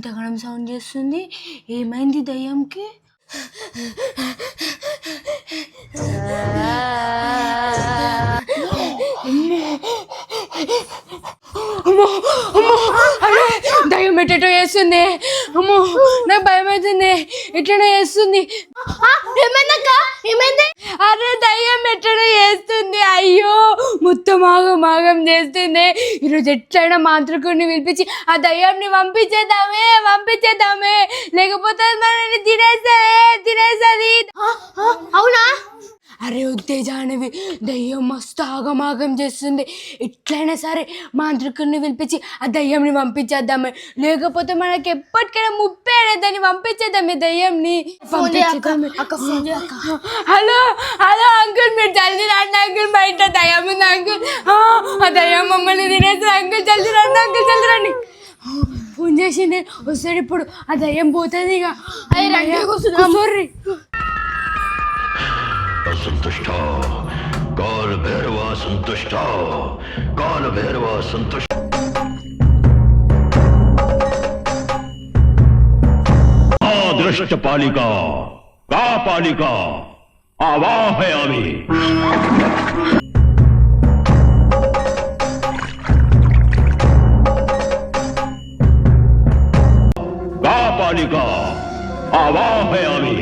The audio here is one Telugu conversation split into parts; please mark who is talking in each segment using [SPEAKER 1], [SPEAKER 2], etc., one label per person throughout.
[SPEAKER 1] ఇంతగానం సౌండ్ చేస్తుంది. ఏమైంది దయ్యంకి? అమ్మో అమ్మో అరే దయ్యం ఎట్టో చేస్తుంది. అమ్మో నాకు భయం అవుతుంది. ఎట్లనో చేస్తుంది. ఏమైంది? అరే దయ్యం ఎట్లనో చేస్తుంది. అయ్యో మొత్తం ఆగం చేస్తుంది. ఈరోజు ఎట్లయినా మాంత్రికుడిని పిలిపించి ఆ దయ్యంని పంపించేద్దామే లేకపోతే మనల్ని తినేస్తుంది. అవునా? అరే ఉత్తేజానివి, దయ్యం మస్తు ఆగమాగం చేస్తుంది. ఎట్లయినా సరే మాంత్రికుడిని పిలిపించి ఆ దయ్యంని పంపించేద్దామే లేకపోతే మనకి ఎప్పటికైనా ముప్పే దాన్ని పంపించేద్దామే దయ్యంని. హలో అంకుల్, మీరు జల్దీ రండి అంకుల్, బయట దయ్యం ఉంది అంకుల్. ఆ దయ్యం మమ్మల్ని తినేస్తుంది అంకుల్, జల్దీ రండి. ఫోన్ చేసిండే వస్తాడు ఇప్పుడు. ఆ దయ్యం పోతుంది ఇక. సారీ
[SPEAKER 2] संतुष्ट काल भैरवा संतुष्ट काल भैरवा संतुष्ट दृष्ट पालिका का पालिका आवाहयामि का पालिका आवाहयामि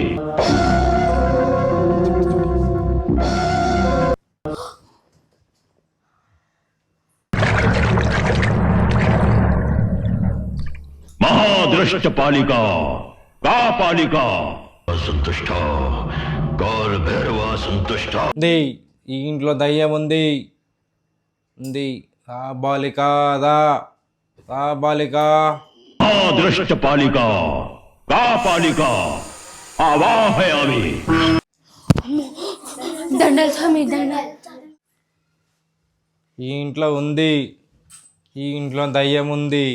[SPEAKER 2] दृष्ट पालिका का पालिका संतुष्ट काल भैरवा संतुष्ट
[SPEAKER 3] ఈ ఇంట్లో దయ్యం ఉంది. రా బాలిక, రా బాలిక.
[SPEAKER 2] दृष्ट पालिका का पालिका आवाहयामि
[SPEAKER 1] దండలు స్వామి, దండలు.
[SPEAKER 3] ఈ ఇంట్లో ఉంది. ఈ ఇంట్లో దయ్యం ఉంది.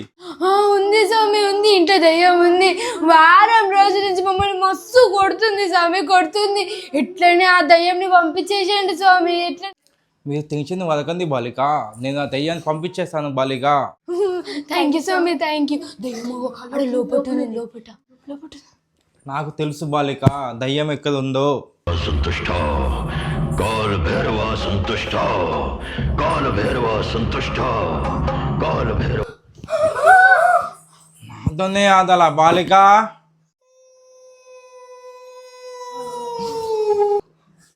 [SPEAKER 1] ఉంది స్వామి, ఉంది. ఇంట్లో దయ్యం ఉంది. వారం రోజుల నుంచి మమ్మల్ని మస్తు కొడుతుంది స్వామి, కొడుతుంది. ఎట్లనే ఆ దయ్యంని పంపించేసేయండి స్వామి. ఎట్లా?
[SPEAKER 3] మీరు తెంచింది వదకంది బాలిక, నేను ఆ దయ్యాన్ని పంపించేస్తాను బాలిక.
[SPEAKER 1] థ్యాంక్ యూ స్వామి, థ్యాంక్ యూ. దయ్యం అక్కడ లోపట.
[SPEAKER 3] నాకు తెలుసు బాలిక, దయ్యం ఎక్కడ ఉందో.
[SPEAKER 2] संतुष्ट काल भैरवा संतुष्ट काल भैरवा संतुष्ट काल भैरव
[SPEAKER 3] నాతోనే ఆదల బాలిక,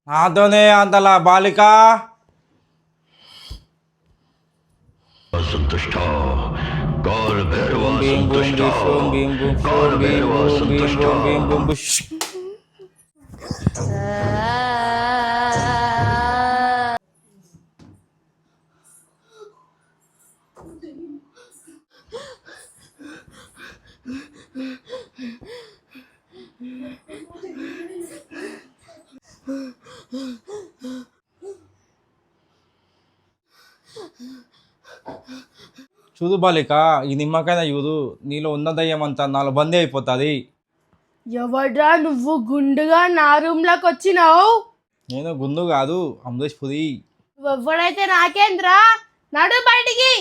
[SPEAKER 3] నాతోనే ఆదల బాలిక.
[SPEAKER 2] संतुष्ट काल भैरवा संतुष्ट काल भैरवा संतुष्ट
[SPEAKER 3] చూడు బాలిక, ఈ నిమ్మకాయ చూడు, నీలో ఉన్న దయ్యం అంతా నాలో బందీ అయిపోతుంది.
[SPEAKER 1] ఎవడ్రా నువ్వు గుండుగా నా రూమ్లోకి వచ్చినావు?
[SPEAKER 3] నేను గుండు కాదు, అమరేష్పురి.
[SPEAKER 1] ఎవడైతే నాకేంద్రా, నడు బయటికి.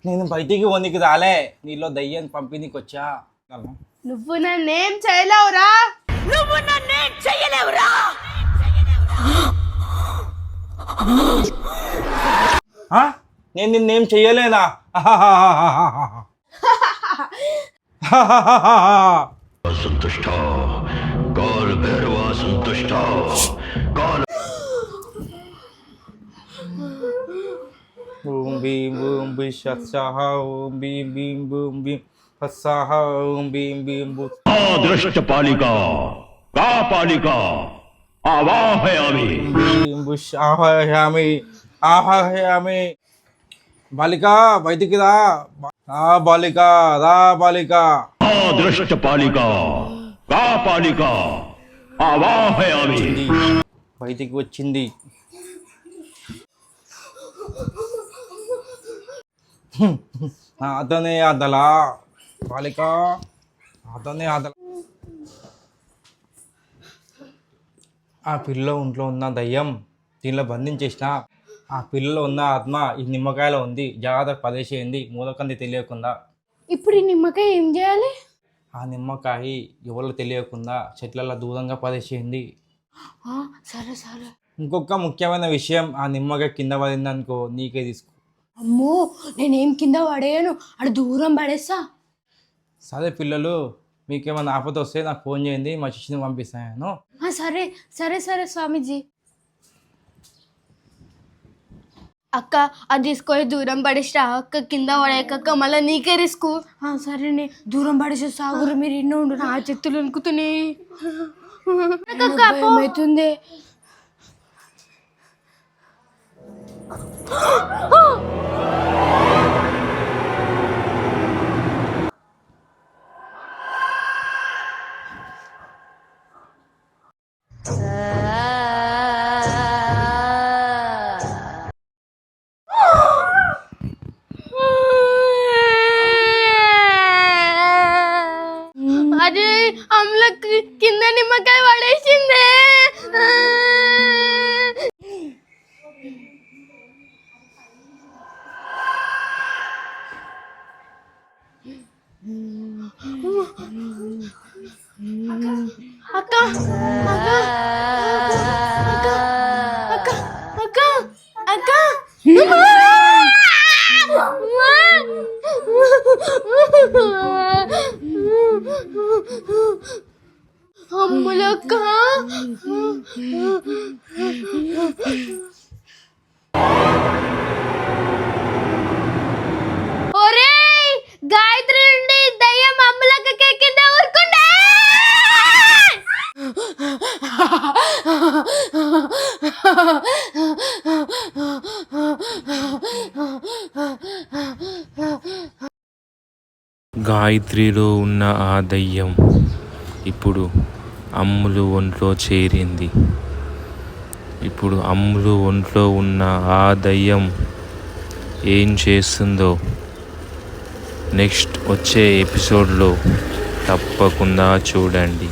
[SPEAKER 3] నేను బయటికి వనికి రాలే, నీలో దయ్యాన్ని పంపిణీకి వచ్చా.
[SPEAKER 1] నువ్వు నన్నేం చేయలేవురా.
[SPEAKER 3] నేను నిన్నేం చెయ్యలేనా?
[SPEAKER 2] संतुष्ट काल भैरवा संतुष्ट काल
[SPEAKER 3] ఓం భీం బూం బిషత్సహ ఓం భీం భీం బూం భీం ఫస్సహ ఓం భీం భీం బూ.
[SPEAKER 2] दृष्ट पालिका का पालिका आवाहयामि
[SPEAKER 3] భీం బుష్ ఆహయామి ఆహయామి. బాలిక బయటికి రా. బాలిక, రా బాలిక.
[SPEAKER 2] दृष्ट पालिका का पालिका आवाहयामि
[SPEAKER 3] బయటికి వచ్చింది. అతనే అదల బాలిక, అతనే అదల. ఆ పిల్ల ఒంట్లో ఉన్న దయ్యం దీనిలో బంధించేసిన. ఆ పిల్లలో ఉన్న ఆత్మ ఈ నిమ్మకాయలో ఉంది. జాగ్రత్త పదేసేయండి, మూలకంది తెలియకుండా.
[SPEAKER 1] ఇప్పుడు ఈ నిమ్మకాయ ఏం చేయాలి?
[SPEAKER 3] ఆ నిమ్మకాయ ఎవరు తెలియకుండా చెట్లలో దూరంగా పడేసేయండి.
[SPEAKER 1] సరే సరే.
[SPEAKER 3] ఇంకొక ముఖ్యమైన విషయం, ఆ నిమ్మకాయ కింద పడిందనుకో నీకే తీసుకో.
[SPEAKER 1] అమ్మో నేనేం కింద పడేయను, అక్కడ దూరం పడేస్తా.
[SPEAKER 3] సరే పిల్లలు, మీకేమైనా ఆపద వస్తే నాకు ఫోన్ చేయండి, మా శిష్యుని పంపిస్తాను.
[SPEAKER 1] సరే సరే సరే స్వామీజీ. అక్క అది తీసుకొని దూరం పడేసిరా అక్క, కింద పడేయక మళ్ళీ నీకే రిస్క్. సరేనే దూరం పడేసి సాగురు, మీరు ఎన్నో ఉండు, నా చేతులు వణుకుతున్నాయి. ఏమవుతుంది? అరే అమ్మ కింద నిమ్మకాయ పడేసిందే. అక్క అక్క అక్క అక్క అమ్ములక్క. ఒరేయ్ గాయత్రి నుండి దయ్యం అమ్ములక్కకి కింద ఊరుకుండే.
[SPEAKER 4] గాయత్రిలో ఉన్న ఆ దయ్యం ఇప్పుడు అమ్ములు ఒంట్లో చేరింది. ఇప్పుడు అమ్ములు ఒంట్లో ఉన్న ఆ దయ్యం ఏం చేస్తుందో నెక్స్ట్ వచ్చే ఎపిసోడ్లో తప్పకుండా చూడండి.